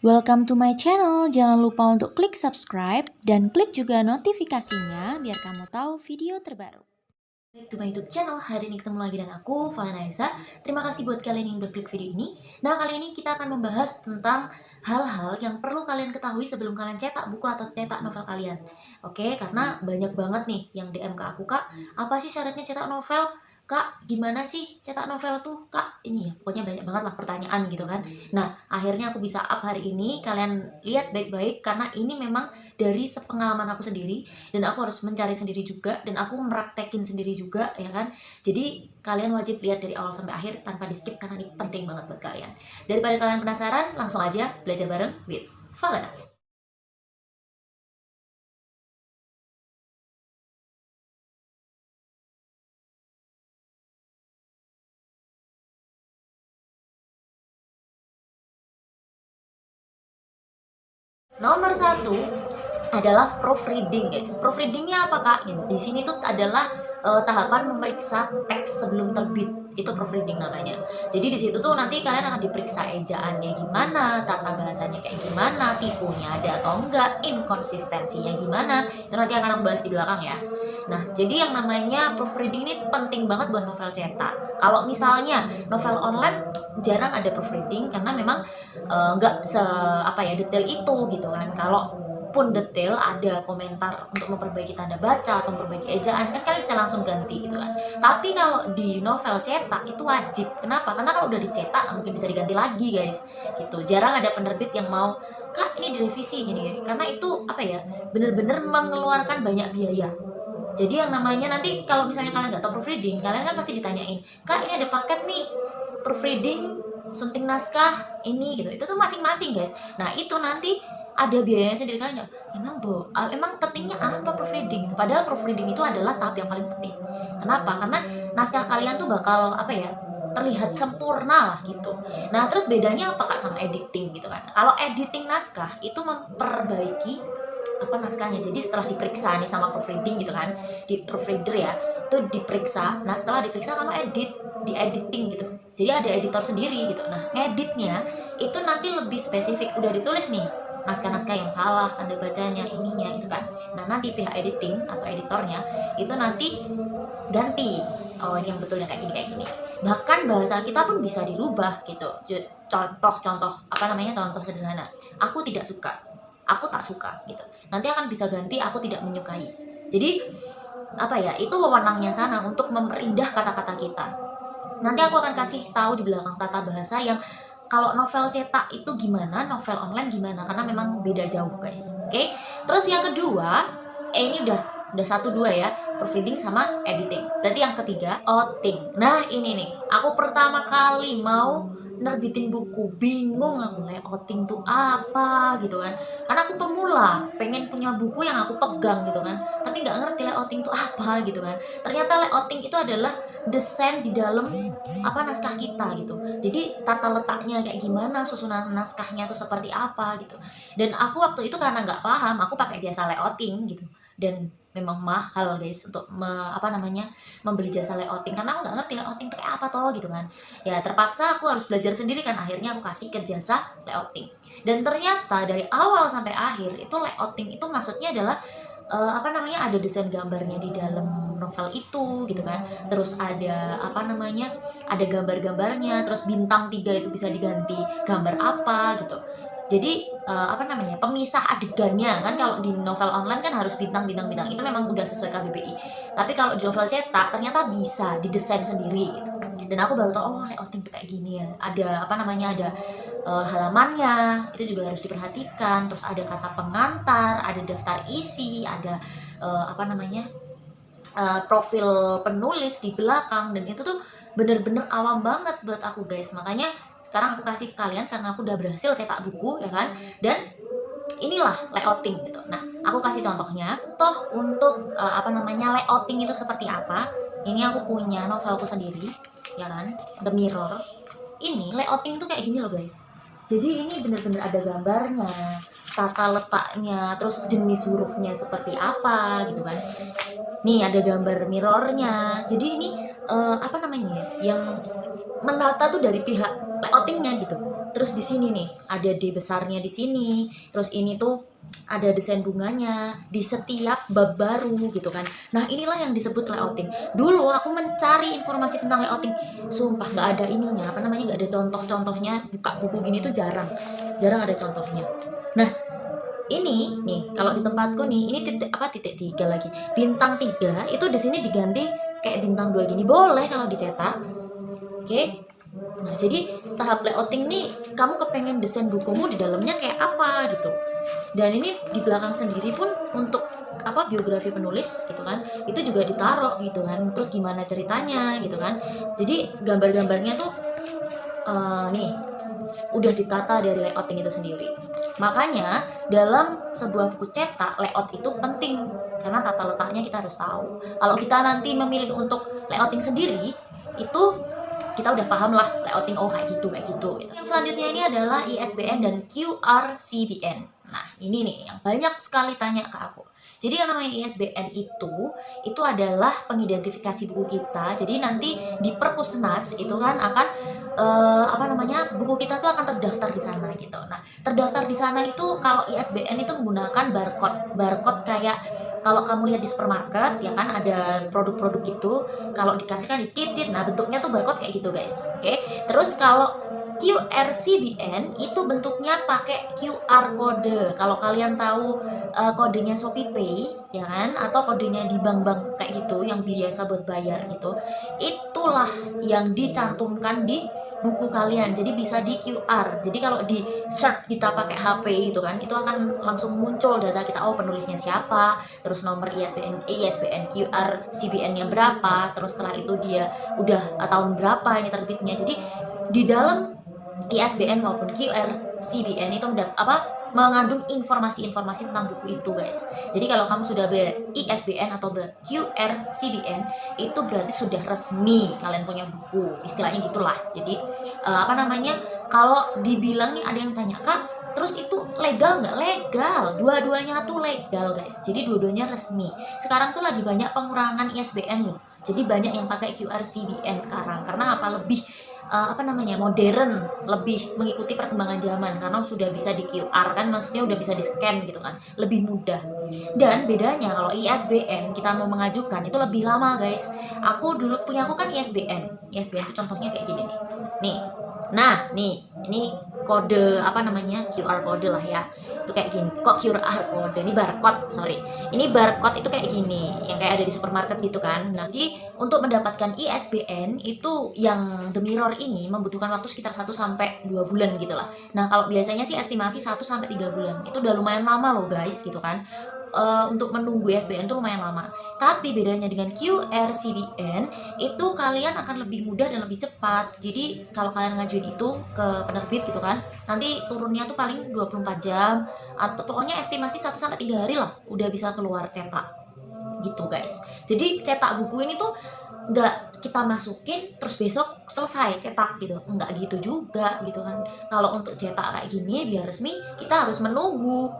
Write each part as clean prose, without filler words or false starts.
Welcome to my channel, jangan lupa untuk klik subscribe dan klik juga notifikasinya biar kamu tahu video terbaru. Back to my YouTube channel, hari ini ketemu lagi dengan aku, Valena Esa. Terima kasih buat kalian yang udah klik video ini. Nah, kali ini kita akan membahas tentang hal-hal yang perlu kalian ketahui sebelum kalian cetak buku atau cetak novel kalian. Oke, karena banyak banget nih yang DM ke aku, Kak, apa sih syaratnya cetak novel? Kak, gimana sih cetak novel tuh? Kak, ini ya, pokoknya banyak banget lah pertanyaan gitu kan. Nah, akhirnya aku bisa up hari ini, kalian lihat baik-baik karena ini memang dari sepengalaman aku sendiri dan aku harus mencari sendiri juga dan aku meraktekin sendiri juga ya kan. Jadi kalian wajib lihat dari awal sampai akhir tanpa di skip karena ini penting banget buat kalian. Daripada kalian penasaran, langsung aja belajar bareng with Valenas. Nomor satu adalah proofreading, guys. Proofreadingnya apa, Kak? Di sini tuh adalah tahapan memeriksa teks sebelum terbit. Itu proofreading namanya. Jadi di situ tuh nanti kalian akan diperiksa ejaannya gimana, tata bahasanya kayak gimana, tipunya ada atau enggak, inkonsistensinya gimana. Itu nanti akan aku bahas di belakang ya. Nah, jadi yang namanya proofreading ini penting banget buat novel cetak. Kalau misalnya novel online jarang ada proofreading karena memang nggak detail itu gitu kan. Kalau pun detail ada komentar untuk memperbaiki tanda baca atau memperbaiki ejaan kan kalian bisa langsung ganti gitu kan. Tapi kalau di novel cetak itu wajib. Kenapa? Karena kalau udah dicetak mungkin bisa diganti lagi, guys. Gitu. Jarang ada penerbit yang mau, Kak, ini direvisi gini. Karena itu bener-bener mengeluarkan banyak biaya. Jadi yang namanya nanti kalau misalnya kalian nggak tahu proofreading, kalian kan pasti ditanyain, Kak, ini ada paket nih proofreading, sunting naskah ini gitu. Itu tuh masing-masing, guys. Nah, itu nanti ada biayanya sendiri kan. Emang pentingnya apa proofreading itu? Padahal proofreading itu adalah tahap yang paling penting. Kenapa? Karena naskah kalian tuh bakal terlihat sempurna lah gitu. Nah, terus bedanya apa, Kak, sama editing gitu kan? Kalau editing naskah itu memperbaiki naskahnya. Jadi setelah diperiksa nih sama proofreading gitu kan, di proofreader ya, itu diperiksa. Nah, setelah diperiksa kamu di editing gitu. Jadi ada editor sendiri gitu. Nah, ngeditnya itu nanti lebih spesifik, udah ditulis nih naskah-naskah yang salah, tanda bacanya, ininya gitu kan. Nah, nanti pihak editing atau editornya itu nanti ganti. Oh, ini yang betulnya kayak gini. Bahkan bahasa kita pun bisa dirubah gitu. Contoh sederhana. Aku tidak suka, aku tak suka gitu. Nanti akan bisa ganti aku tidak menyukai. Jadi itu wewenangnya sana untuk memperindah kata-kata kita. Nanti aku akan kasih tahu di belakang tata bahasa yang kalau novel cetak itu gimana, novel online gimana, karena memang beda jauh, guys. Oke. Terus yang kedua, ini udah 1-2 ya, proofreading sama editing. Berarti yang ketiga, outing. Nah, ini nih, aku pertama kali mau nerbitin buku, bingung aku layouting tuh apa gitu kan. Karena aku pemula, pengen punya buku yang aku pegang gitu kan. Tapi nggak ngerti layouting tuh apa gitu kan. Ternyata layouting itu adalah desain di dalam naskah kita gitu. Jadi tata letaknya kayak gimana, susunan naskahnya tuh seperti apa gitu. Dan aku waktu itu karena nggak paham, aku pakai jasa layouting gitu. Dan memang mahal, guys, untuk membeli jasa layouting karena aku nggak ngerti layouting itu kayak apa toh gitu kan. Ya terpaksa aku harus belajar sendiri kan, akhirnya aku kasih ke jasa layouting. Dan ternyata dari awal sampai akhir itu layouting itu maksudnya adalah ada desain gambarnya di dalam novel itu gitu kan. Terus ada ada gambar-gambarnya, terus bintang 3 itu bisa diganti gambar apa gitu. Jadi pemisah adegannya kan. Kalau di novel online kan harus bintang itu memang udah sesuai KBBI. Tapi kalau di novel cetak ternyata bisa didesain sendiri gitu. Dan aku baru tahu, oh, layouting tuh kayak gini ya. Ada ada halamannya, itu juga harus diperhatikan. Terus ada kata pengantar, ada daftar isi, ada profil penulis di belakang. Dan itu tuh bener-bener awam banget buat aku, guys. Makanya sekarang aku kasih ke kalian karena aku udah berhasil cetak buku ya kan. Dan inilah layouting gitu. Nah, aku kasih contohnya. Toh untuk layouting itu seperti apa? Ini aku punya novelku sendiri ya kan, The Mirror. Ini layouting tuh kayak gini loh, guys. Jadi ini bener-bener ada gambarnya, tata letaknya, terus jenis hurufnya seperti apa gitu kan. Nih ada gambar mirrornya. Jadi ini yang menata tuh dari pihak layoutingnya gitu. Terus di sini nih ada D besarnya di sini, terus ini tuh ada desain bunganya di setiap bab baru gitu kan. Nah inilah yang disebut layouting. Dulu aku mencari informasi tentang layouting, sumpah nggak ada ininya, apa namanya, nggak ada contoh-contohnya. Buka buku gini tuh jarang ada contohnya. Nah ini nih kalau di tempatku nih, ini titik 3 lagi, bintang 3 itu di sini diganti kayak bintang 2 gini, boleh kalau dicetak. Oke. Nah, jadi tahap layouting nih, kamu kepengen desain bukumu di dalamnya kayak apa gitu. Dan ini di belakang sendiri pun untuk biografi penulis gitu kan, itu juga ditaruh gitu kan. Terus gimana ceritanya gitu kan. Jadi gambar-gambarnya tuh nih udah ditata dari layouting itu sendiri. Makanya dalam sebuah buku cetak, layout itu penting karena tata letaknya kita harus tahu. Kalau kita nanti memilih untuk layouting sendiri, itu kita udah paham lah layouting, oh kayak gitu. Yang selanjutnya ini adalah ISBN dan QRCBN. Nah ini nih yang banyak sekali tanya ke aku. Jadi yang namanya ISBN itu adalah pengidentifikasi buku kita. Jadi nanti di Perpusnas itu kan akan buku kita tuh akan terdaftar di sana gitu. Nah terdaftar di sana itu kalau ISBN itu menggunakan barcode kayak kalau kamu lihat di supermarket ya kan, ada produk-produk gitu, kalau dikasihkan di titit, nah bentuknya tuh barcode kayak gitu guys. Oke. Terus kalau QRCBN itu bentuknya pakai QR kode. Kalau kalian tahu kodenya ShopeePay ya kan, atau kodenya di bank-bank kayak gitu yang biasa buat bayar gitu, itulah yang dicantumkan di buku kalian. Jadi bisa di QR. Jadi kalau di search kita pakai HP gitu kan, itu akan langsung muncul data kita, oh penulisnya siapa, terus nomor ISBN QRCBN-nya berapa, terus setelah itu dia udah tahun berapa ini terbitnya. Jadi di dalam ISBN maupun QRCBN itu mengandung informasi-informasi tentang buku itu guys. Jadi kalau kamu sudah ber-ISBN atau ber-QRCBN, itu berarti sudah resmi kalian punya buku, istilahnya gitulah. Jadi kalau dibilang nih, ada yang tanya, Kak, terus itu legal nggak? Legal, dua-duanya tuh legal guys. Jadi dua-duanya resmi. Sekarang tuh lagi banyak pengurangan ISBN loh. Jadi banyak yang pakai QRCBN sekarang karena lebih modern, lebih mengikuti perkembangan zaman karena sudah bisa di QR kan, maksudnya udah bisa di scan gitu kan, lebih mudah. Dan bedanya kalau ISBN kita mau mengajukan itu lebih lama guys. Aku kan ISBN itu contohnya kayak gini nih. Nah nih ini kode QR kode lah ya, itu kayak gini. Kok QR kode, ini barcode, ini barcode itu kayak gini yang kayak ada di supermarket gitu kan. Nanti untuk mendapatkan ISBN itu yang The Mirror ini membutuhkan waktu sekitar 1-2 bulan gitu lah. Nah kalau biasanya sih estimasi 1-3 bulan, itu udah lumayan lama loh guys gitu kan. Untuk menunggu ISBN itu lumayan lama. Tapi bedanya dengan QRCBN itu kalian akan lebih mudah dan lebih cepat. Jadi kalau kalian ngajuin itu ke penerbit gitu kan, nanti turunnya tuh paling 24 jam atau pokoknya estimasi 1-3 hari lah udah bisa keluar cetak gitu guys. Jadi cetak buku ini tuh nggak kita masukin terus besok selesai cetak gitu, nggak gitu juga gitu kan. Kalau untuk cetak kayak gini biar resmi, kita harus menunggu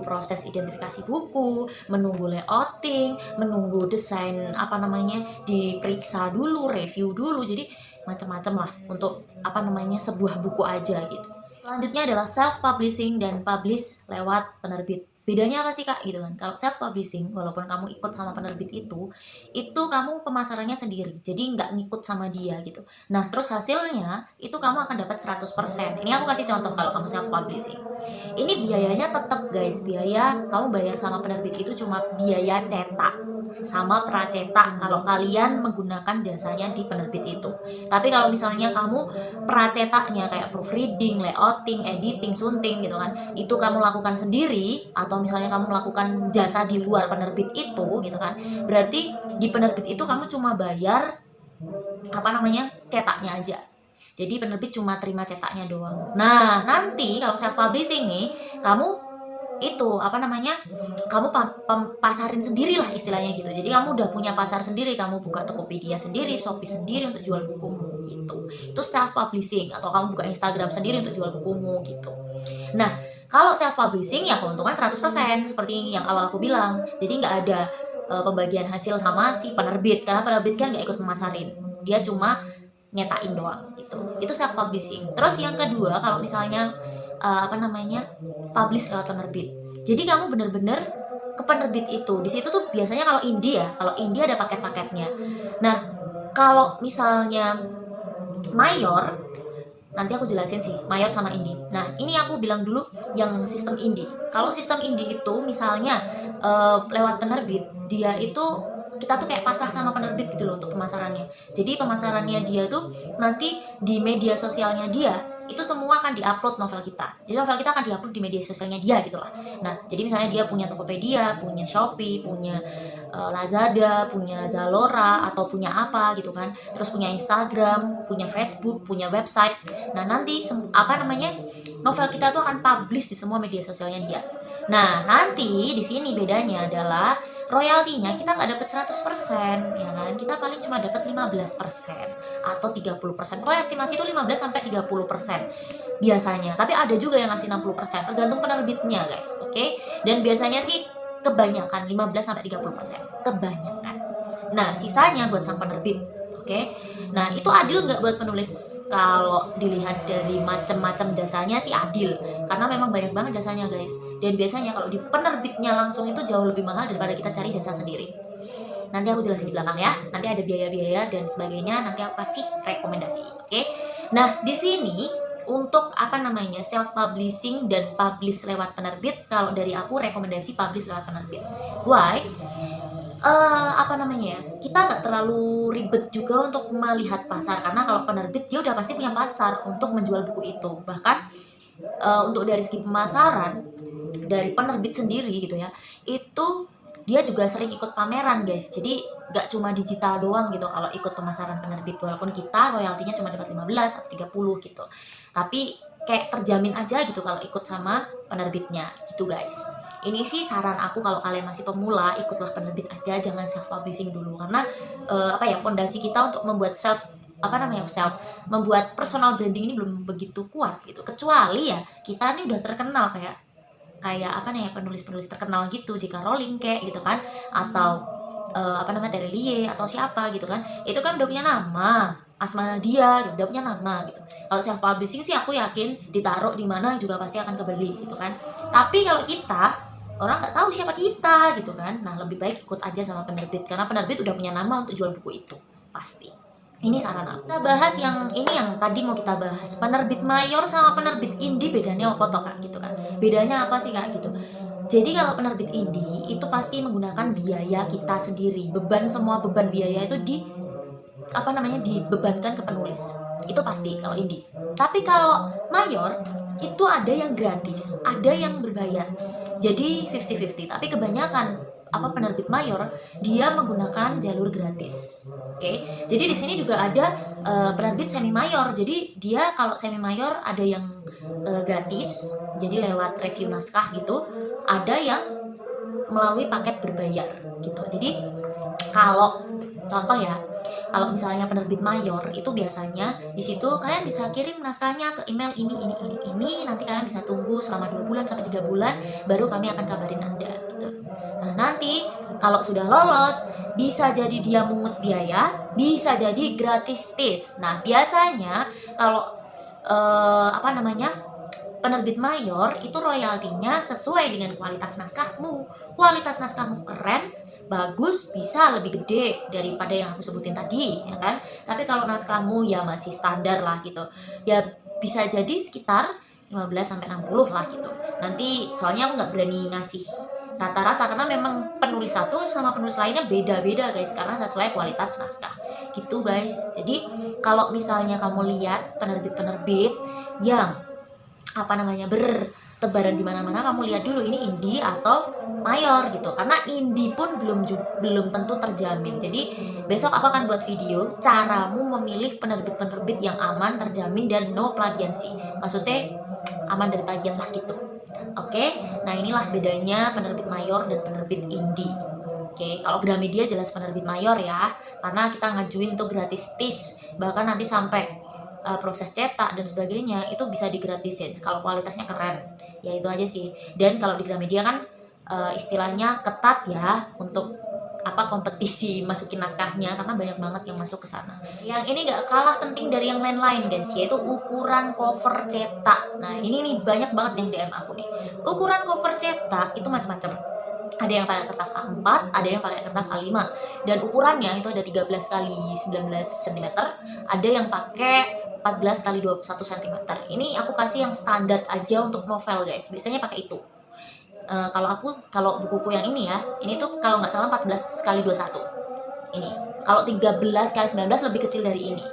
proses identifikasi buku, menunggu layouting, menunggu desain diperiksa dulu, review dulu. Jadi macam-macam lah untuk sebuah buku aja gitu. Selanjutnya adalah self publishing dan publish lewat penerbit. Bedanya apa sih Kak gitu kan? Kalau self publishing, walaupun kamu ikut sama penerbit itu kamu pemasarannya sendiri. Jadi nggak ngikut sama dia gitu. Nah, terus hasilnya itu kamu akan dapat 100%. Ini aku kasih contoh kalau kamu self publishing. Ini biayanya tetap guys, biaya kamu bayar sama penerbit itu cuma biaya cetak sama pracetak kalau kalian menggunakan jasanya di penerbit itu. Tapi kalau misalnya kamu pracetaknya kayak proofreading, layouting, editing, sunting gitu kan, itu kamu lakukan sendiri, atau misalnya kamu melakukan jasa di luar penerbit itu gitu kan, berarti di penerbit itu kamu cuma bayar cetaknya aja. Jadi penerbit cuma terima cetaknya doang. Nah nanti kalau self publishing nih, kamu kamu pasarin sendiri lah istilahnya gitu. Jadi kamu udah punya pasar sendiri, kamu buka Tokopedia sendiri, Shopee sendiri untuk jual bukumu gitu. Itu self publishing. Atau kamu buka Instagram sendiri untuk jual bukumu gitu. Nah kalau self publishing ya keuntungan 100% seperti yang awal aku bilang. Jadi nggak ada pembagian hasil sama si penerbit, karena penerbit kan nggak ikut memasarin, dia cuma nyetain doang gitu. Itu self publishing. Terus yang kedua, kalau misalnya publish lewat penerbit. Jadi kamu bener-bener ke penerbit itu. Di situ tuh biasanya kalau indie ya, kalau indie ada paket-paketnya. Nah, kalau misalnya mayor, nanti aku jelasin sih mayor sama indie. Nah, ini aku bilang dulu yang sistem indie. Kalau sistem indie itu misalnya lewat penerbit, dia itu kita tuh kayak pasrah sama penerbit gitu loh untuk pemasarannya. Jadi pemasarannya dia tuh nanti di media sosialnya dia itu semua akan diupload novel kita. Jadi novel kita akan diupload di media sosialnya dia gitu lah. Nah, jadi misalnya dia punya Tokopedia, punya Shopee, punya Lazada, punya Zalora, atau punya apa gitu kan. Terus punya Instagram, punya Facebook, punya website. Nah, nanti novel kita tuh akan publish di semua media sosialnya dia. Nah, nanti di sini bedanya adalah royaltinya kita nggak dapat 100%, ya kan? Kita paling cuma dapat 15% atau 30%. Pokoknya estimasi itu 15 sampai 30% biasanya. Tapi ada juga yang ngasih 60%, tergantung penerbitnya, guys. Oke? Dan biasanya sih kebanyakan 15 sampai 30%. Kebanyakan. Nah, sisanya buat sang penerbit. Oke? Nah, itu adil nggak buat penulis? Kalau dilihat dari macam-macam jasanya sih adil, karena memang banyak banget jasanya, guys. Dan biasanya kalau di penerbitnya langsung itu jauh lebih mahal daripada kita cari jasa sendiri. Nanti aku jelasin di belakang ya. Nanti ada biaya-biaya dan sebagainya, nanti aku kasih rekomendasi. Oke? Nah, di sini untuk self publishing dan publish lewat penerbit, kalau dari aku rekomendasi publish lewat penerbit. Why? Kita nggak terlalu ribet juga untuk melihat pasar, karena kalau penerbit dia udah pasti punya pasar untuk menjual buku itu. Bahkan untuk dari segi pemasaran dari penerbit sendiri gitu ya, itu dia juga sering ikut pameran, guys. Jadi nggak cuma digital doang gitu kalau ikut pemasaran penerbit, walaupun kita royaltinya cuma dapat 15 atau 30 gitu, tapi kayak terjamin aja gitu kalau ikut sama penerbitnya gitu, guys. Ini sih saran aku, kalau kalian masih pemula, ikutlah penerbit aja, jangan self publishing dulu, karena pondasi kita untuk membuat membuat personal branding ini belum begitu kuat gitu. Kecuali ya kita ini udah terkenal kayak penulis-penulis terkenal gitu, J.K. Rowling kayak gitu kan, atau Terelie atau siapa gitu kan, itu kan udah punya nama, Asma Nadia udah punya nama gitu. Kalau self publishing sih aku yakin ditaruh di mana juga pasti akan kebeli gitu kan. Tapi kalau kita, orang nggak tahu siapa kita gitu kan, nah lebih baik ikut aja sama penerbit, karena penerbit udah punya nama untuk jual buku itu pasti. Ini saran aku. Kita bahas yang tadi mau kita bahas, penerbit mayor sama penerbit indie bedanya apa toh kak gitu kan. Bedanya apa sih kak gitu. Jadi kalau penerbit indie itu pasti menggunakan biaya kita sendiri. Semua beban biaya itu dibebankan ke penulis. Itu pasti kalau indie. Tapi kalau mayor itu ada yang gratis, ada yang berbayar. Jadi 50-50. Tapi kebanyakan penerbit mayor dia menggunakan jalur gratis. Oke. Jadi di sini juga ada penerbit semi mayor. Jadi dia kalau semi mayor ada yang gratis, jadi lewat review naskah gitu. Ada yang melalui paket berbayar gitu. Jadi kalau contoh ya, kalau misalnya penerbit mayor itu biasanya di situ kalian bisa kirim naskahnya ke email ini, nanti kalian bisa tunggu selama 2 bulan sampai 3 bulan baru kami akan kabarin Anda gitu. Nah, nanti kalau sudah lolos bisa jadi dia mungut biaya, bisa jadi gratis tes. Nah, biasanya kalau penerbit mayor itu royaltinya sesuai dengan kualitas naskahmu. Kualitas naskahmu keren, bagus, bisa lebih gede daripada yang aku sebutin tadi, ya kan? Tapi kalau naskahmu ya masih standar lah gitu, ya bisa jadi sekitar 15 sampai 60 lah gitu. Nanti soalnya aku nggak berani ngasih rata-rata karena memang penulis satu sama penulis lainnya beda-beda, guys, karena sesuai kualitas naskah gitu, guys. Jadi kalau misalnya kamu lihat penerbit-penerbit yang bertebaran di mana-mana, kamu lihat dulu ini indie atau mayor gitu, karena indie pun belum tentu terjamin. Jadi besok aku akan buat video caramu memilih penerbit-penerbit yang aman, terjamin, dan no plagiansi. Maksudnya aman dari plagiat lah gitu. Oke, nah inilah bedanya penerbit mayor dan penerbit indie. Oke, kalau Gramedia jelas penerbit mayor ya, karena kita ngajuin untuk gratis tis, bahkan nanti sampai proses cetak dan sebagainya itu bisa digratisin kalau kualitasnya keren. Ya itu aja sih. Dan kalau di Gramedia kan istilahnya ketat ya untuk apa kompetisi masukin naskahnya, karena banyak banget yang masuk ke sana. Yang ini gak kalah penting dari yang lain-lain guys, yaitu ukuran cover cetak. Nah ini nih banyak banget yang DM aku nih. Ukuran cover cetak itu macam-macam. Ada yang pakai kertas A4, ada yang pakai kertas A5, dan ukurannya itu ada 13 kali 19 cm, ada yang pakai 14 kali 21 cm. Ini aku kasih yang standar aja untuk novel guys, biasanya pakai itu. Kalau bukuku yang ini ya, ini tuh kalau nggak salah 14 kali 21. Ini kalau 13 kali 19 lebih kecil dari ini,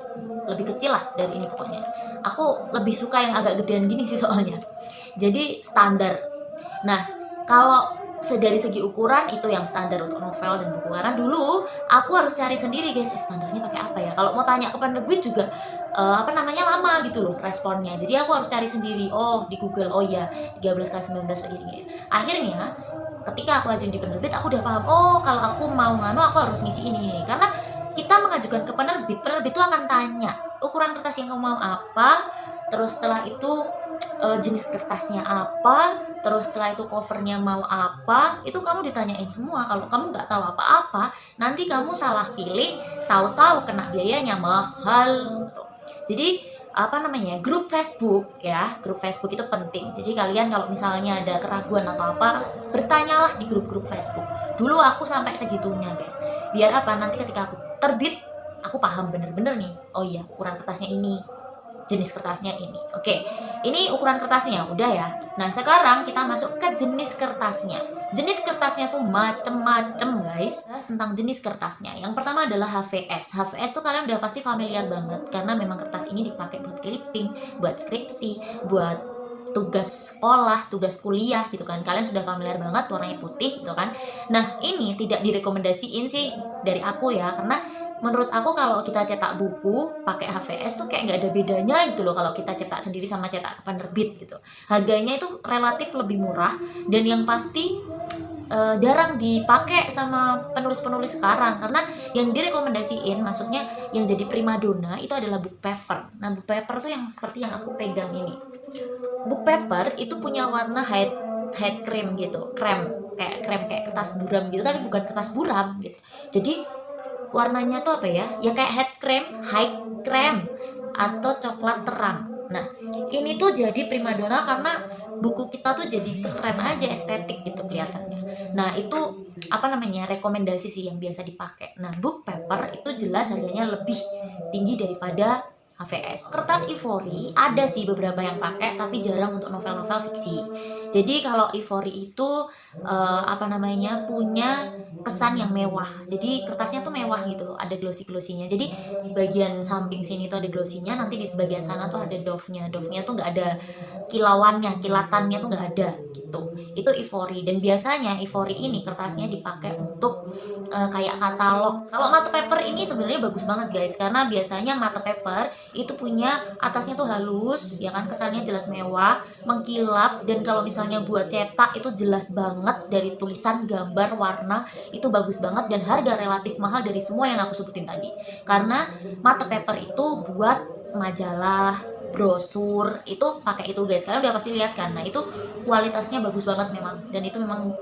lebih kecil lah dari ini pokoknya. Aku lebih suka yang agak gedean gini sih soalnya, jadi standar. Nah kalau dari segi ukuran itu yang standar untuk novel dan buku, karena dulu aku harus cari sendiri guys, standarnya pakai apa ya. Kalau mau tanya ke penerbit juga lama gitu loh responnya, jadi aku harus cari sendiri. Oh di Google, oh ya 13 kali 19 gini. Akhirnya ketika aku ajuin di penerbit aku udah paham, oh kalau aku mau aku harus ngisi ini. Karena kita mengajukan ke penerbit tuh akan tanya ukuran kertas yang kamu mau apa, terus setelah itu jenis kertasnya apa, terus setelah itu covernya mau apa, itu kamu ditanyain semua. Kalau kamu nggak tahu apa-apa, nanti kamu salah pilih, tahu-tahu kena biayanya mahal. Jadi grup Facebook ya, grup Facebook itu penting. Jadi kalian kalau misalnya ada keraguan atau apa, bertanyalah di grup-grup Facebook. Dulu aku sampai segitunya guys, biar apa, nanti ketika aku terbit aku paham bener-bener nih, oh iya ukuran kertasnya ini, jenis kertasnya ini. Oke, ini ukuran kertasnya udah ya. Nah sekarang kita masuk ke jenis kertasnya. Jenis kertasnya tuh macem-macem guys. Tentang jenis kertasnya, yang pertama adalah HVS. HVS tuh kalian udah pasti familiar banget, karena memang kertas ini dipakai buat clipping, buat skripsi, buat tugas sekolah, tugas kuliah gitu kan. Kalian sudah familiar banget, warnanya putih gitu kan. Nah ini tidak direkomendasiin sih dari aku ya, karena menurut aku kalau kita cetak buku pakai HVS tuh kayak nggak ada bedanya gitu loh kalau kita cetak sendiri sama cetak penerbit gitu. Harganya itu relatif lebih murah, dan yang pasti jarang dipakai sama penulis-penulis sekarang, karena yang direkomendasiin, maksudnya yang jadi primadona itu adalah book paper. Nah book paper tuh yang seperti yang aku pegang ini. Book paper itu punya warna head cream gitu, krem kayak kertas buram gitu, tapi bukan kertas buram gitu. Jadi warnanya tuh apa ya? Ya kayak high cream atau coklat terang. Nah, ini tuh jadi primadona karena buku kita tuh jadi keren aja, estetik gitu kelihatannya. Nah, itu rekomendasi sih yang biasa dipakai. Nah, book paper itu jelas harganya lebih tinggi daripada HVS. Kertas ivory ada sih beberapa yang pakai, tapi jarang untuk novel-novel fiksi. Jadi kalau ivory itu punya kesan yang mewah. Jadi kertasnya tuh mewah gitu loh, ada glossy-glossinya. Jadi di bagian samping sini tuh ada glossinya, nanti di bagian sana tuh ada dove-nya. Dove-nya tuh nggak ada kilauannya, kilatannya tuh nggak ada gitu. Itu ivory, dan biasanya ivory ini kertasnya dipakai untuk kayak katalog. Kalau matte paper ini sebenarnya bagus banget guys, karena biasanya matte paper itu punya atasnya tuh halus ya kan, kesannya jelas mewah, mengkilap, dan kalau misalnya buat cetak itu jelas banget dari tulisan, gambar, warna, itu bagus banget, dan harga relatif mahal dari semua yang aku sebutin tadi. Karena matte paper itu buat majalah, brosur, itu pakai itu guys, kalian udah pasti lihat kan. Nah itu kualitasnya bagus banget memang, dan itu memang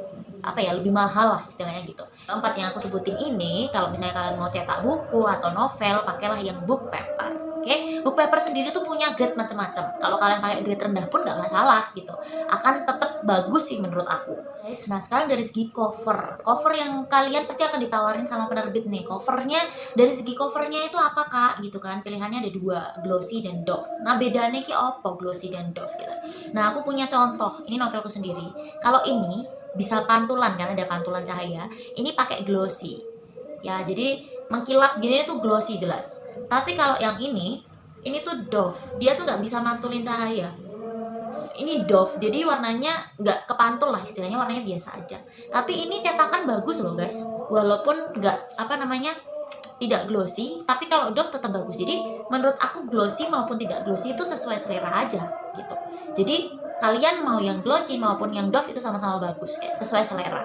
lebih mahal lah istilahnya gitu. Keempat yang aku sebutin ini, kalau misalnya kalian mau cetak buku atau novel, pakailah yang book paper. Oke, book paper sendiri tuh punya grade macam-macam. Kalau kalian pakai grade rendah pun nggak masalah gitu, akan tetap bagus sih menurut aku. Guys, nah sekarang dari segi cover yang kalian pasti akan ditawarin sama penerbit nih. Covernya, dari segi covernya itu apa kak gitu kan? Pilihannya ada dua, glossy dan dove. Nah bedanya ki apa glossy dan dove gitu? Nah aku punya contoh, ini novelku sendiri. Kalau ini bisa pantulan kan, ada pantulan cahaya. Ini pakai glossy ya, jadi mengkilap gini tuh glossy jelas. Tapi kalau yang ini tuh dove, dia tuh nggak bisa mantulin cahaya. Ini dove, jadi warnanya nggak kepantul lah istilahnya, warnanya biasa aja. Tapi ini cetakan bagus loh guys, walaupun nggak tidak glossy, tapi kalau dove tetap bagus. Jadi menurut aku glossy maupun tidak glossy itu sesuai selera aja gitu. Jadi kalian mau yang glossy maupun yang doff itu sama-sama bagus, sesuai selera.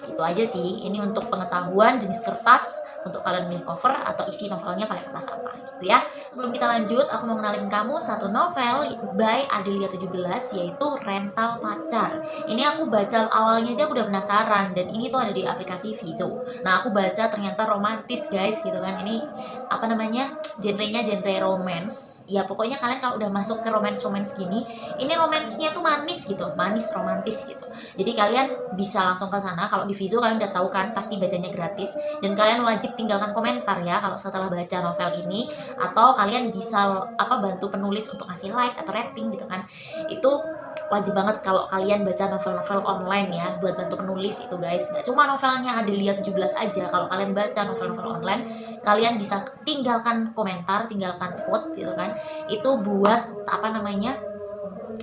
Itu aja sih, ini untuk pengetahuan jenis kertas untuk kalian milih cover atau isi novelnya pakai kertas apa gitu ya. Sebelum kita lanjut, aku mau kenalin kamu satu novel by Adelia 17, yaitu Rental Pacar. Ini aku baca awalnya aja aku udah penasaran, dan ini tuh ada di aplikasi Vizo. Nah, aku baca ternyata romantis guys gitu kan. Ini apa namanya, genrenya genre romance ya. Pokoknya kalian kalau udah masuk ke romance gini, ini romansnya tuh manis gitu, manis romantis gitu. Jadi kalian bisa langsung ke sana. Kalau di Vizo kalian udah tahu kan, pasti bacanya gratis, dan kalian wajib tinggalkan komentar ya kalau setelah baca novel ini, atau kalian bisa bantu penulis untuk ngasih like atau rating gitu kan. Itu wajib banget kalau kalian baca novel-novel online ya, buat bantu penulis itu guys. Gak cuma novelnya Adelia 17 aja, kalau kalian baca novel-novel online, kalian bisa tinggalkan komentar, tinggalkan vote gitu kan. Itu buat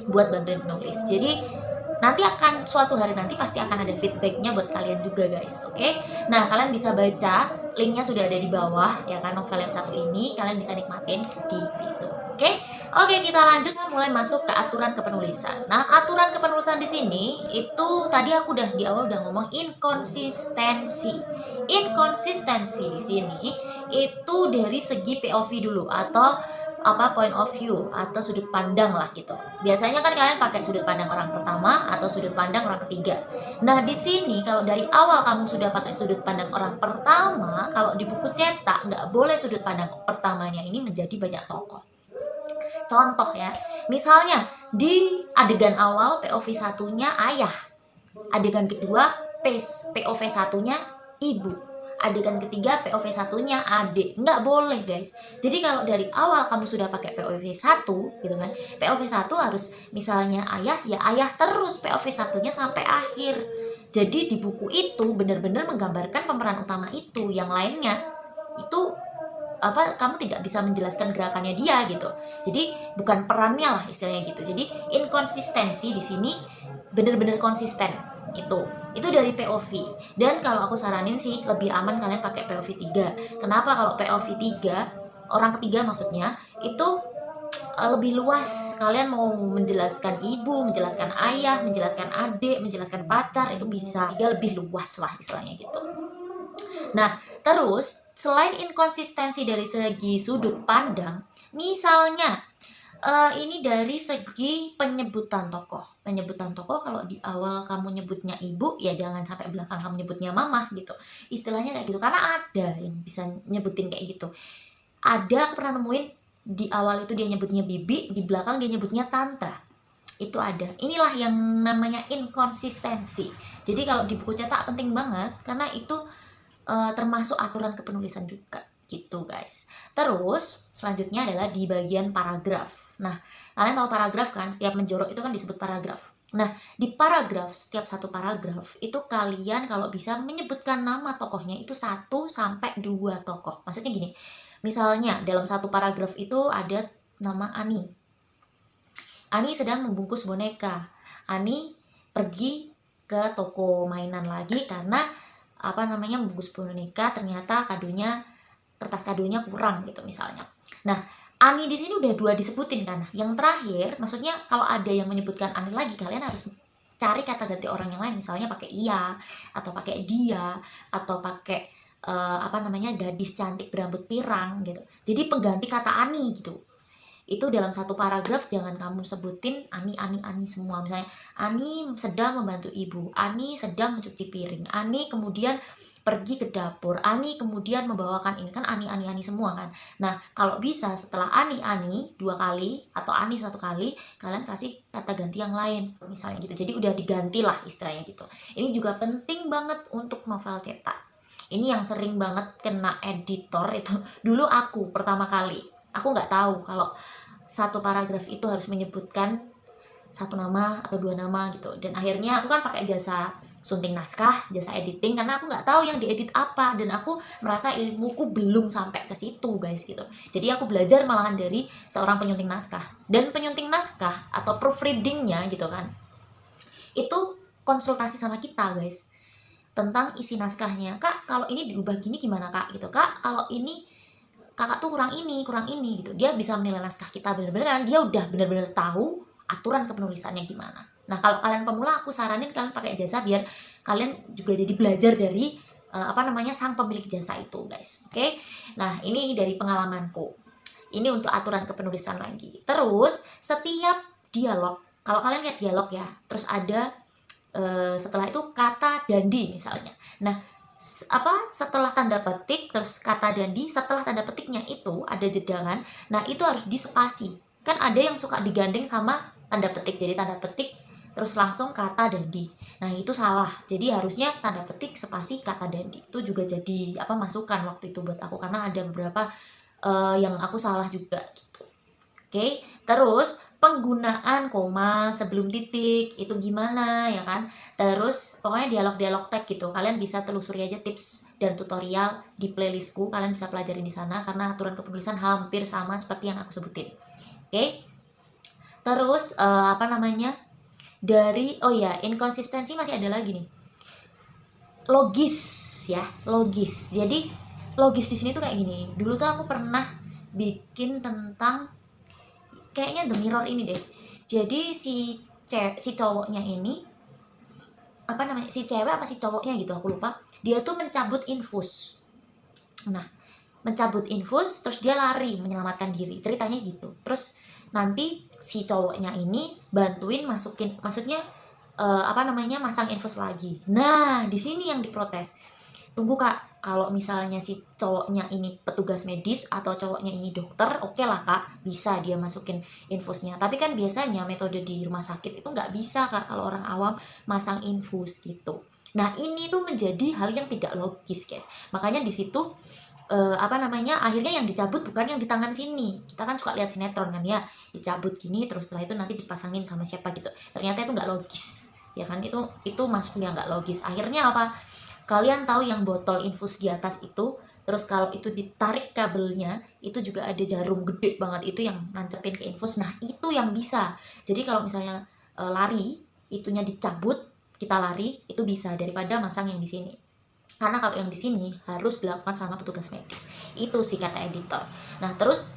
buat bantuin penulis. Jadi nanti akan suatu hari nanti pasti akan ada feedbacknya buat kalian juga guys, oke? Nah, kalian bisa baca, linknya sudah ada di bawah ya kan, novel yang satu ini kalian bisa nikmatin di Vizo, oke? Oke, kita lanjut mulai masuk ke aturan kepenulisan. Nah, aturan kepenulisan di sini itu tadi aku udah di awal udah ngomong inkonsistensi. Inkonsistensi di sini itu dari segi POV dulu, atau point of view atau sudut pandang lah gitu. Biasanya kan kalian pakai sudut pandang orang pertama atau sudut pandang orang ketiga. Nah, di sini kalau dari awal kamu sudah pakai sudut pandang orang pertama, kalau di buku cetak nggak boleh sudut pandang pertamanya ini menjadi banyak tokoh. Contoh ya, misalnya di adegan awal POV satunya ayah, adegan kedua POV satunya ibu, adegan ketiga POV satunya adik. Nggak boleh guys. Jadi kalau dari awal kamu sudah pakai POV 1 gitu kan, POV 1 harus misalnya ayah, ya ayah terus POV satunya sampai akhir. Jadi di buku itu benar-benar menggambarkan pemeran utama itu, yang lainnya itu kamu tidak bisa menjelaskan gerakannya dia gitu. Jadi bukan perannya lah istilahnya gitu. Jadi inkonsistensi di sini benar-benar konsisten. Itu dari POV. Dan kalau aku saranin sih lebih aman kalian pakai POV 3. Kenapa? Kalau POV 3, orang ketiga maksudnya, itu lebih luas. Kalian mau menjelaskan ibu, menjelaskan ayah, menjelaskan adik, menjelaskan pacar, itu bisa. Dia lebih luas lah istilahnya gitu. Nah, terus selain inkonsistensi dari segi sudut pandang, misalnya ini dari segi penyebutan tokoh. Penyebutan tokoh kalau di awal kamu nyebutnya ibu, ya jangan sampai belakang kamu nyebutnya mama gitu. Istilahnya kayak gitu, karena ada yang bisa nyebutin kayak gitu. Ada, aku pernah nemuin di awal itu dia nyebutnya bibi, di belakang dia nyebutnya tante. Itu ada. Inilah yang namanya inkonsistensi. Jadi kalau di buku cetak penting banget, karena itu termasuk aturan kepenulisan juga gitu guys. Terus selanjutnya adalah di bagian paragraf. Nah, kalian tahu paragraf kan, setiap menjorok itu kan disebut paragraf. Nah, di paragraf, setiap satu paragraf itu kalian kalau bisa menyebutkan nama tokohnya itu 1 sampai 2 tokoh. Maksudnya gini, misalnya dalam satu paragraf itu ada nama Ani. Ani sedang membungkus boneka. Ani pergi ke toko mainan lagi karena membungkus boneka, ternyata kertas kadonya kurang gitu misalnya. Nah, Ani di sini udah 2 disebutin kan. Yang terakhir, maksudnya kalau ada yang menyebutkan Ani lagi, kalian harus cari kata ganti orang yang lain, misalnya pakai ia, atau pakai dia, atau pakai gadis cantik berambut pirang gitu. Jadi pengganti kata Ani gitu. Itu dalam satu paragraf jangan kamu sebutin Ani semua. Misalnya Ani sedang membantu ibu, Ani sedang mencuci piring, Ani kemudian pergi ke dapur, Ani kemudian membawakan ini, kan Ani semua kan. Nah, kalau bisa setelah Ani 2 kali atau Ani 1 kali, kalian kasih kata ganti yang lain misalnya gitu. Jadi udah diganti lah istilahnya gitu. Ini juga penting banget untuk novel cetak. Ini yang sering banget kena editor itu. Dulu aku pertama kali, aku nggak tahu kalau satu paragraf itu harus menyebutkan 1 nama atau 2 nama gitu. Dan akhirnya aku kan pakai jasa sunting naskah, jasa editing, karena aku nggak tahu yang diedit apa, dan aku merasa ilmuku belum sampai ke situ guys gitu. Jadi aku belajar malahan dari seorang penyunting naskah. Dan penyunting naskah atau proofreadingnya gitu kan, itu konsultasi sama kita guys tentang isi naskahnya. Kak, kalau ini diubah gini gimana kak gitu. Kak, kalau ini kakak tuh kurang ini gitu. Dia bisa menilai naskah kita bener-bener kan, dia udah bener-bener tahu aturan kepenulisannya gimana. Nah kalau kalian pemula, aku saranin kalian pakai ijazah biar kalian juga jadi belajar dari sang pemilik jasa itu guys. Oke. Nah ini dari pengalamanku. Ini untuk aturan kepenulisan lagi. Terus setiap dialog, kalau kalian lihat dialog ya, terus ada setelah itu kata dandi misalnya. Nah setelah tanda petik terus kata dandi, setelah tanda petiknya itu ada jeda kan. Nah itu harus dispasi. Kan ada yang suka digandeng sama tanda petik, jadi tanda petik terus langsung kata dandi. Nah itu salah, jadi harusnya tanda petik spasi kata dandi. Itu juga jadi masukan waktu itu buat aku, karena ada beberapa yang aku salah juga gitu. Oke, terus penggunaan koma sebelum titik itu gimana ya kan. Terus pokoknya dialog-dialog tag gitu, kalian bisa telusuri aja tips dan tutorial di playlistku, kalian bisa pelajarin di sana karena aturan kepenulisan hampir sama seperti yang aku sebutin. Oke. Terus dari inkonsistensi masih ada lagi nih, logis ya, logis. Jadi logis di sini tuh kayak gini. Dulu tuh aku pernah bikin tentang kayaknya The Mirror ini deh. Jadi si cowoknya ini si cewek apa si cowoknya gitu aku lupa, dia tuh mencabut infus. Nah mencabut infus terus dia lari menyelamatkan diri, ceritanya gitu. Terus nanti si cowoknya ini bantuin masukin, maksudnya masang infus lagi. Nah di sini yang diprotes. Tunggu kak, kalau misalnya si cowoknya ini petugas medis atau cowoknya ini dokter, oke lah kak, bisa dia masukin infusnya. Tapi kan biasanya metode di rumah sakit itu nggak bisa kak kalau orang awam masang infus gitu. Nah ini tuh menjadi hal yang tidak logis guys. Makanya di situ akhirnya yang dicabut bukan yang di tangan sini. Kita kan suka lihat sinetron kan ya, dicabut gini terus setelah itu nanti dipasangin sama siapa gitu. Ternyata itu nggak logis ya kan, itu masuknya nggak logis. Akhirnya apa, kalian tahu yang botol infus di atas itu, terus kalau itu ditarik kabelnya itu juga ada jarum gede banget itu yang nancepin ke infus. Nah itu yang bisa, jadi kalau misalnya lari itunya dicabut, kita lari itu bisa daripada masang yang di sini. Karena kalau yang di sini harus dilakukan sama petugas medis. Itu sih kata editor. Nah terus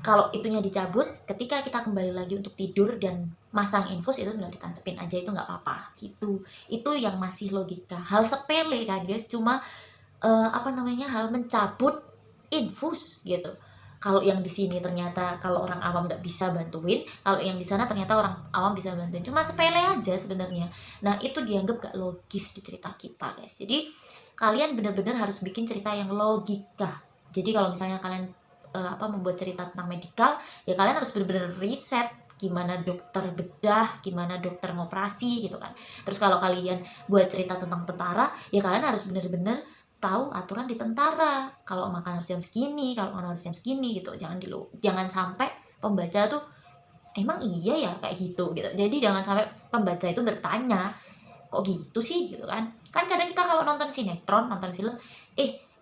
kalau itunya dicabut, ketika kita kembali lagi untuk tidur dan masang infus itu tinggal ditancepin aja, itu nggak apa-apa gitu. Itu yang masih logika. Hal sepele kan guys, cuma hal mencabut infus gitu. Kalau yang di sini ternyata kalau orang awam nggak bisa bantuin, kalau yang di sana ternyata orang awam bisa bantuin. Cuma sepele aja sebenarnya. Nah itu dianggap gak logis di cerita kita guys. Jadi kalian benar-benar harus bikin cerita yang logika. Jadi kalau misalnya kalian membuat cerita tentang medikal, ya kalian harus benar-benar riset gimana dokter bedah, gimana dokter ngoperasi gitu kan. Terus kalau kalian buat cerita tentang tentara, ya kalian harus benar-benar tahu aturan di tentara. Kalau makan harus jam segini, kalau makan harus jam segini gitu. Jangan sampai pembaca tuh emang iya ya kayak gitu. Jadi jangan sampai pembaca itu bertanya, kok gitu sih gitu kan. Kan kadang kita kalau nonton sinetron, nonton film,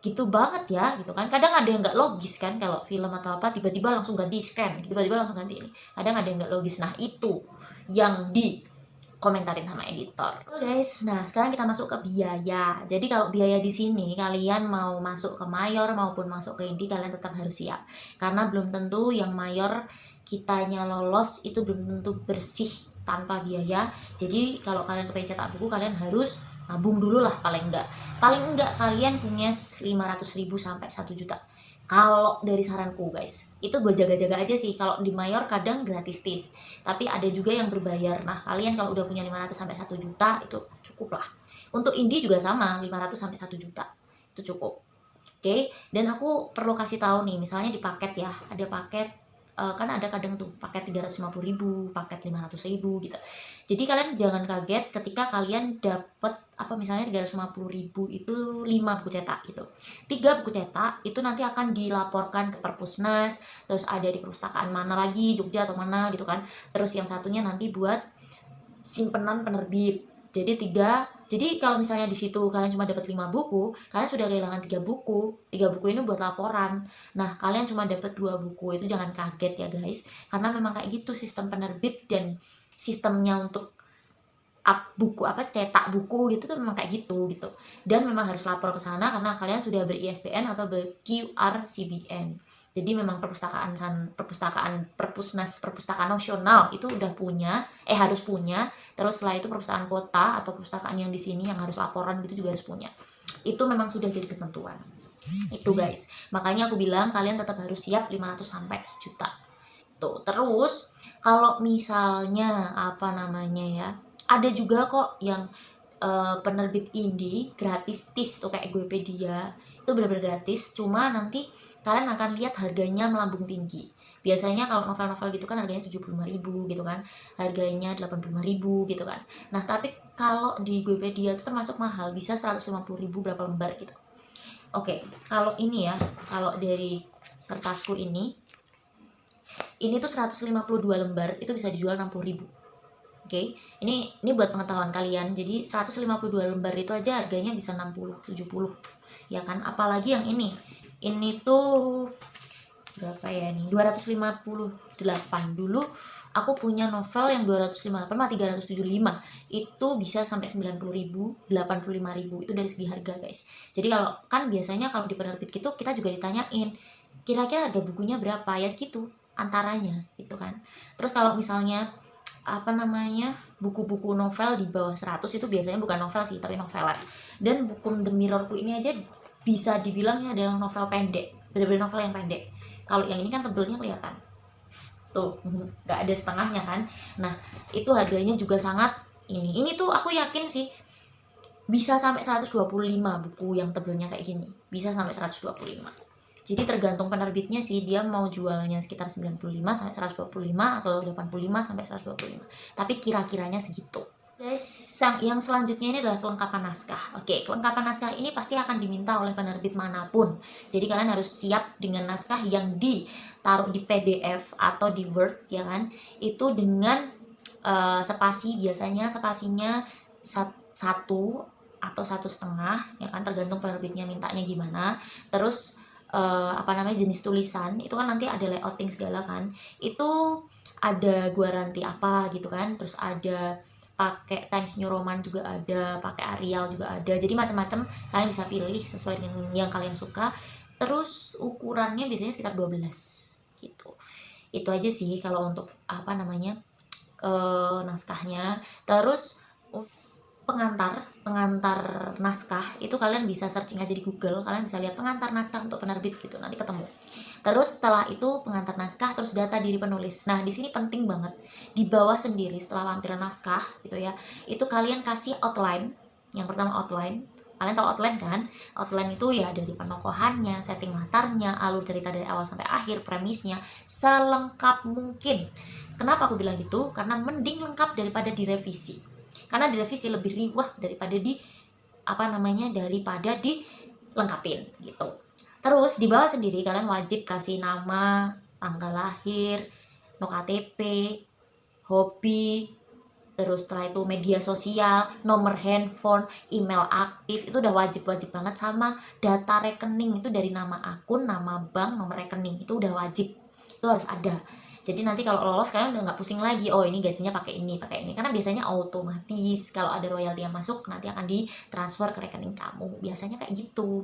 gitu banget ya gitu kan. Kadang ada yang nggak logis kan, kalau film atau apa tiba-tiba langsung ganti scan, tiba-tiba langsung ganti ini. Kadang ada yang nggak logis. Nah itu yang dikomentarin sama editor. Oke guys, nah sekarang kita masuk ke biaya. Jadi kalau biaya di sini kalian mau masuk ke mayor maupun masuk ke indie, kalian tetap harus siap. Karena belum tentu yang mayor kitanya lolos itu belum tentu bersih tanpa biaya. Jadi kalau kalian kepengen cetak buku, kalian harus nabung dulu lah paling enggak kalian punya 500.000 sampai 1 juta. Kalau dari saranku guys, itu buat jaga-jaga aja sih. Kalau di mayor kadang gratis tis, tapi ada juga yang berbayar. Nah kalian kalau udah punya 500 sampai 1 juta itu cukup lah. Untuk indie juga sama, 500 sampai 1 juta itu cukup. Oke, dan aku perlu kasih tahu nih, misalnya di paket ya, ada paket kan ada kadang tuh paket 350.000, paket 500.000 gitu. Jadi kalian jangan kaget ketika kalian dapat misalnya 350.000 itu 5 buku cetak gitu. 3 buku cetak itu nanti akan dilaporkan ke Perpusnas, terus ada di perpustakaan mana lagi, Jogja atau mana gitu kan. Terus yang satunya nanti buat simpenan penerbit. Jadi kalau misalnya di situ kalian cuma dapat 5 buku, kalian sudah kehilangan 3 buku. 3 buku ini buat laporan. Nah, kalian cuma dapat 2 buku. Itu jangan kaget ya, guys. Karena memang kayak gitu sistem penerbit dan sistemnya untuk cetak buku gitu tuh memang kayak gitu. Dan memang harus lapor ke sana karena kalian sudah ber-ISBN atau ber-QRCBN. Jadi memang perpustakaan nasional itu udah punya, harus punya. Terus setelah itu perpustakaan kota atau perpustakaan yang di sini yang harus laporan gitu juga harus punya. Itu memang sudah jadi ketentuan. Itu guys. Makanya aku bilang kalian tetap harus siap 500 sampai sejuta. Tuh. Terus kalau misalnya ada juga kok yang penerbit indie gratis tuh kayak Gopedia, itu benar-benar gratis, cuma nanti kalian akan lihat harganya melambung tinggi. Biasanya kalau novel-novel gitu kan harganya 75.000 gitu kan, harganya 85.000 gitu kan. Nah tapi kalau di Gopedia itu termasuk mahal, bisa 150.000 berapa lembar gitu. Oke, kalau ini ya, kalau dari kertasku ini tuh 152 lembar itu bisa dijual 60.000. Oke, ini buat pengetahuan kalian. Jadi 152 lembar itu aja harganya bisa 60, 70. Ya kan? Apalagi yang ini. Ini tuh berapa ya nih? 258. Dulu aku punya novel yang 258 sama 375. Itu bisa sampai 90.000, 85.000. Itu dari segi harga, guys. Jadi kalau kan biasanya kalau di penerbit gitu kita juga ditanyain, kira-kira harga bukunya berapa? Ya segitu antaranya gitu kan. Terus kalau misalnya buku-buku novel di bawah 100 itu biasanya bukan novel sih, tapi novelan. Dan buku The Mirrorku ini aja bisa dibilang ini adalah novel pendek, benar-benar novel yang pendek. Kalau yang ini kan tebelnya kelihatan tuh, nggak ada setengahnya kan. Nah itu harganya juga sangat ini tuh aku yakin sih bisa sampai 125. Buku yang tebelnya kayak gini bisa sampai 125. Jadi tergantung penerbitnya sih, dia mau jualnya sekitar 95 sampai 125 atau 85 sampai 125. Tapi kira-kiranya segitu. Guys, yang selanjutnya ini adalah kelengkapan naskah. Oke, kelengkapan naskah ini pasti akan diminta oleh penerbit manapun. Jadi kalian harus siap dengan naskah yang ditaruh di PDF atau di Word, ya kan? Itu dengan spasi, biasanya spasinya 1 atau 1,5, ya kan? Tergantung penerbitnya mintanya gimana. Terus jenis tulisan itu kan nanti ada layouting segala kan, itu ada guaranti apa gitu kan, terus ada pakai Times New Roman juga ada, pakai Arial juga ada, jadi macam-macam kalian bisa pilih sesuai dengan yang kalian suka. Terus ukurannya biasanya sekitar 12 gitu. Itu aja sih kalau untuk naskahnya. Terus pengantar naskah itu kalian bisa searching aja di Google, kalian bisa lihat pengantar naskah untuk penerbit gitu, nanti ketemu. Terus setelah itu pengantar naskah, terus data diri penulis. Nah di sini penting banget, di bawah sendiri setelah lampiran naskah gitu ya, itu kalian kasih outline. Yang pertama outline, kalian tahu outline kan? Outline itu ya dari penokohannya, setting latarnya, alur cerita dari awal sampai akhir, premisnya selengkap mungkin. Kenapa aku bilang gitu? Karena mending lengkap daripada direvisi. Karena direvisi lebih riwah daripada daripada dilengkapin gitu. Terus di bawah sendiri kalian wajib kasih nama, tanggal lahir, no KTP, hobi, terus setelah itu media sosial, nomor handphone, email aktif, itu udah wajib banget, sama data rekening itu dari nama akun, nama bank, nomor rekening, itu udah wajib, itu harus ada. Jadi nanti kalau lolos kalian udah nggak pusing lagi, oh ini gajinya pakai ini, karena biasanya otomatis kalau ada royalti yang masuk nanti akan ditransfer ke rekening kamu, biasanya kayak gitu.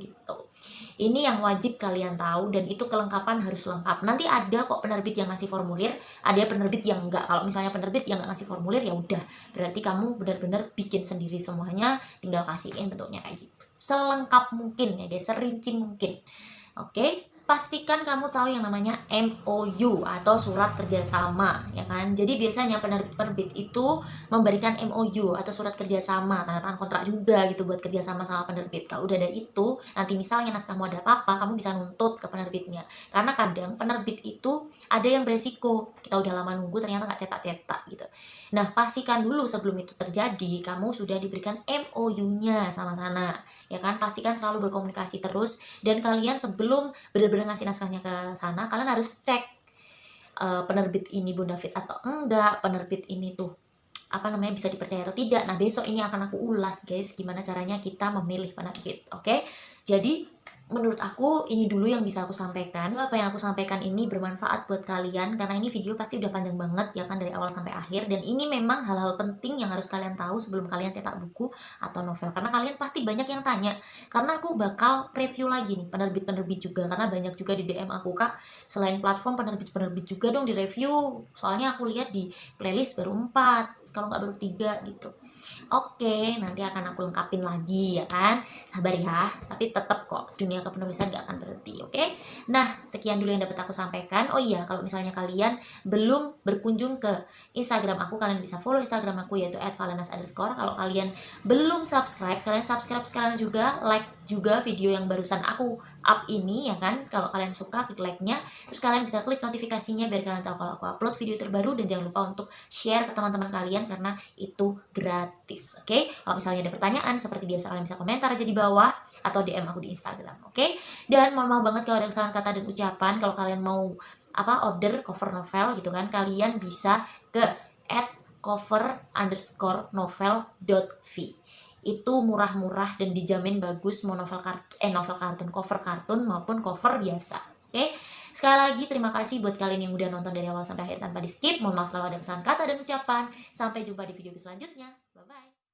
Ini yang wajib kalian tahu, dan itu kelengkapan harus lengkap. Nanti ada kok penerbit yang ngasih formulir, ada penerbit yang enggak. Kalau misalnya penerbit yang nggak ngasih formulir ya udah, berarti kamu benar-benar bikin sendiri semuanya, tinggal kasihin bentuknya kayak gitu, selengkap mungkin ya guys, serinci mungkin. Oke. Pastikan kamu tahu yang namanya MOU atau surat kerjasama, ya kan? Jadi biasanya penerbit itu memberikan MOU atau surat kerjasama, tanda tangan kontrak juga gitu buat kerjasama sama penerbit. Kalau udah ada itu, nanti misalnya naskahmu ada apa-apa, kamu bisa nuntut ke penerbitnya. Karena kadang penerbit itu ada yang beresiko, kita udah lama nunggu ternyata nggak cetak-cetak gitu. Nah, pastikan dulu sebelum itu terjadi, kamu sudah diberikan MOU-nya sama sana, ya kan? Pastikan selalu berkomunikasi terus, dan kalian sebelum benar-benar ngasih naskahnya ke sana, kalian harus cek penerbit ini Bunda Fit atau enggak, penerbit ini tuh bisa dipercaya atau tidak. Nah, besok ini akan aku ulas guys, gimana caranya kita memilih penerbit, oke? Jadi menurut aku ini dulu yang bisa aku sampaikan. Apa yang aku sampaikan ini bermanfaat buat kalian, karena ini video pasti udah panjang banget ya kan, dari awal sampai akhir. Dan ini memang hal-hal penting yang harus kalian tahu sebelum kalian cetak buku atau novel, karena kalian pasti banyak yang tanya. Karena aku bakal review lagi nih penerbit-penerbit juga, karena banyak juga di DM aku, Kak, selain platform penerbit-penerbit juga dong di review. Soalnya aku lihat di playlist baru 4, kalau nggak baru 3 gitu. Oke, nanti akan aku lengkapin lagi ya kan. Sabar ya, tapi tetap kok dunia kepenulisan gak akan berhenti, oke? Nah, sekian dulu yang dapat aku sampaikan. Oh iya, kalau misalnya kalian belum berkunjung ke Instagram aku, kalian bisa follow Instagram aku yaitu @valenas_. Kalau kalian belum subscribe, kalian subscribe sekarang juga, like juga video yang barusan aku up ini ya kan. Kalau kalian suka, klik like-nya, terus kalian bisa klik notifikasinya biar kalian tahu kalau aku upload video terbaru, dan jangan lupa untuk share ke teman-teman kalian karena itu gratis. Oke, kalau misalnya ada pertanyaan seperti biasa, kalian bisa komentar aja di bawah atau DM aku di Instagram. Oke, dan mohon maaf banget kalau ada kesalahan kata dan ucapan. Kalau kalian mau order cover novel gitu kan, kalian bisa ke @cover_novel.v. Itu murah-murah dan dijamin bagus, mau novel kartun, cover kartun maupun cover biasa. Oke, sekali lagi terima kasih buat kalian yang udah nonton dari awal sampai akhir tanpa di skip. Mohon maaf kalau ada kesalahan kata dan ucapan. Sampai jumpa di video selanjutnya.